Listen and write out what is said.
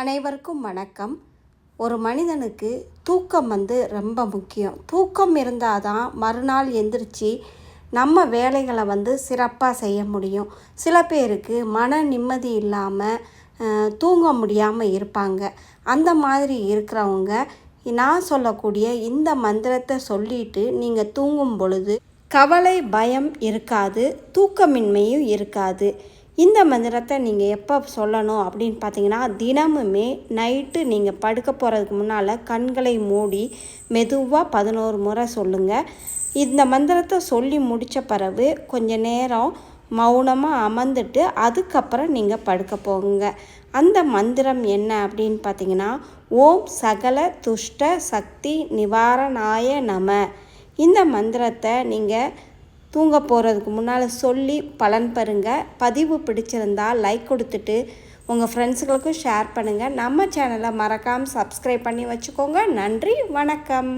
அனைவருக்கும் வணக்கம். ஒரு மனிதனுக்கு தூக்கம் ரொம்ப முக்கியம். தூக்கம் இருந்தால் தான் மறுநாள் எந்திரிச்சு நம்ம வேலைகளை சிறப்பாக செய்ய முடியும். சில பேருக்கு மன நிம்மதி இல்லாமல் தூங்க முடியாமல் இருப்பாங்க. அந்த மாதிரி இருக்கிறவங்க நான் சொல்லக்கூடிய இந்த மந்திரத்தை சொல்லிட்டு நீங்கள் தூங்கும் பொழுது கவலை பயம் இருக்காது, தூக்கமின்மையும் இருக்காது. இந்த மந்திரத்தை நீங்கள் எப்போ சொல்லணும் அப்படின்னு பார்த்தீங்கன்னா, தினமுமே நைட்டு நீங்கள் படுக்க போகிறதுக்கு முன்னால் கண்களை மூடி மெதுவாக 11 முறை சொல்லுங்கள். இந்த மந்திரத்தை சொல்லி முடித்த பிறகு கொஞ்சம் நேரம் மௌனமாக அமர்ந்துட்டு அதுக்கப்புறம் நீங்கள் படுக்க போகுங்க. அந்த மந்திரம் என்ன அப்படின்னு பார்த்தீங்கன்னா, ஓம் சகல துஷ்ட சக்தி நிவாரணாய நம. இந்த மந்திரத்தை நீங்கள் தூங்க போகிறதுக்கு முன்னால் சொல்லி பலன் பெறுங்க. பதிவு பிடிச்சிருந்தால் லைக் கொடுத்துட்டு உங்கள் ஃப்ரெண்ட்ஸுகளுக்கும் ஷேர் பண்ணுங்கள். நம்ம சேனலை மறக்காமல் சப்ஸ்கிரைப் பண்ணி வச்சுக்கோங்க. நன்றி, வணக்கம்.